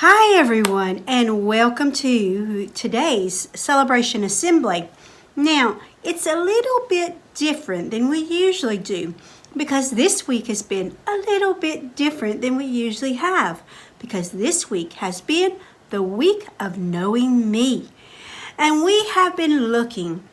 Hi everyone, and welcome to today's celebration assembly. Now, it's a little bit different than we usually do because this week has been a little bit different than we usually have because this week has been the week of knowing me. And we have been looking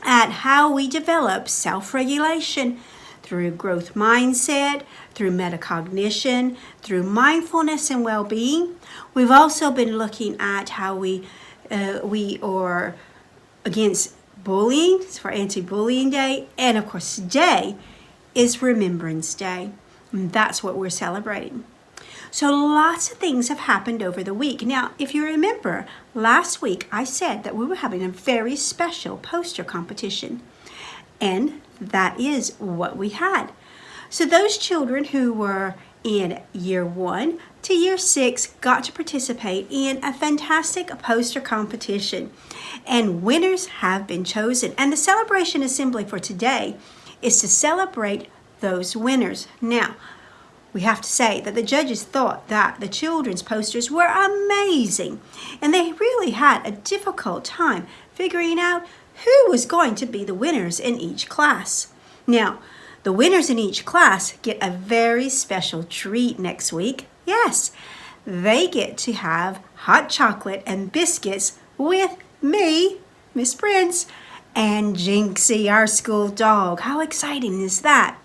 at how we develop self-regulation through growth mindset, through metacognition, through mindfulness and well-being. We've also been looking at how we are against bullying for Anti-Bullying Day, and of course today is Remembrance Day. And that's what we're celebrating. So lots of things have happened over the week. Now, if you remember, last week I said that we were having a very special poster competition. And that is what we had. So those children who were in year 1 to year 6 got to participate in a fantastic poster competition. And winners have been chosen. And the celebration assembly for today is to celebrate those winners. Now, we have to say that the judges thought that the children's posters were amazing. And they really had a difficult time figuring out who was going to be the winners in each class. Now, the winners in each class get a very special treat next week. Yes, they get to have hot chocolate and biscuits with me, Miss Prince, and Jinxie, our school dog. How exciting is that?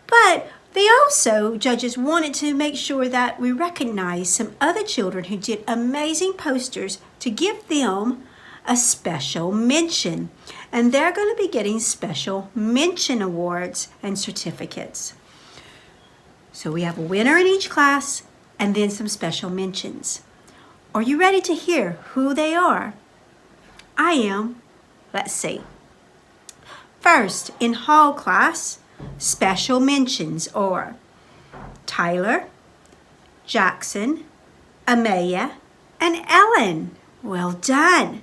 But they also, judges, wanted to make sure that we recognize some other children who did amazing posters to give them a special mention. And they're going to be getting special mention awards and certificates. So we have a winner in each class and then some special mentions. Are you ready to hear who they are? I am. Let's see. First, in Hall class, special mentions are Tyler, Jackson, Amaya, and Ellen. Well done.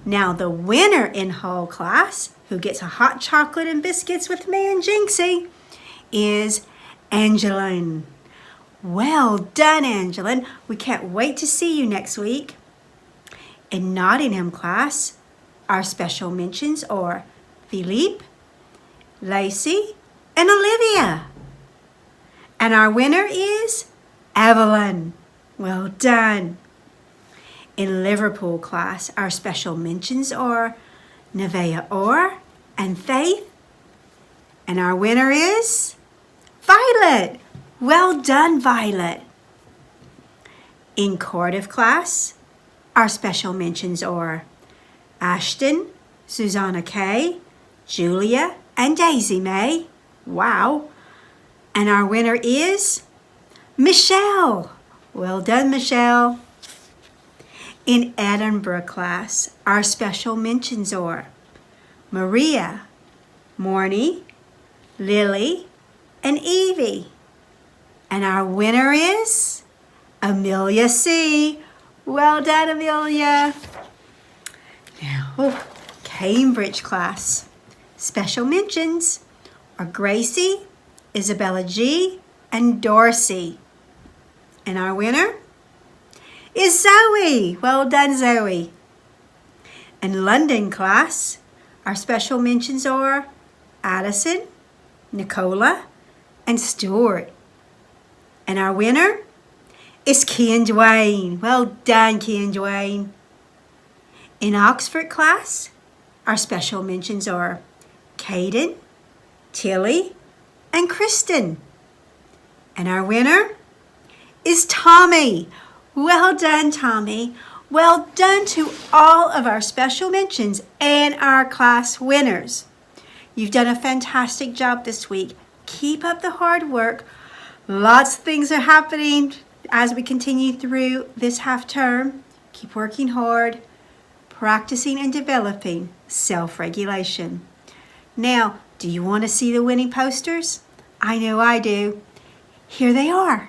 Now the winner in Hall class, who gets a hot chocolate and biscuits with me and Jinxie, is Angeline. Well done, Angeline. We can't wait to see you next week. In Nottingham class, our special mentions are Philippe, Lacey, and Olivia. And our winner is Evelyn. Well done. In Liverpool class, our special mentions are Nevaeh Orr and Faith. And our winner is Violet. Well done, Violet. In Cardiff class, our special mentions are Ashton, Susanna Kay, Julia, and Daisy May. Wow. And our winner is Michelle. Well done, Michelle. In Edinburgh class, our special mentions are Maria, Morny, Lily, and Evie. And our winner is Amelia C. Well done, Amelia. Now, Cambridge class, special mentions are Gracie, Isabella G, and Dorsey. And our winner is Zoe. Well done, Zoe. In London class, our special mentions are Addison, Nicola, and Stuart. And our winner is Kian Dwayne. Well done, Kian Dwayne. In Oxford class, our special mentions are Caden, Tilly, and Kristen. And our winner is Tommy. Well done, Tommy. Well done to all of our special mentions and our class winners. You've done a fantastic job this week. Keep up the hard work. Lots of things are happening as we continue through this half term. Keep working hard, practicing and developing self-regulation. Now, do you want to see the winning posters? I know I do. Here they are.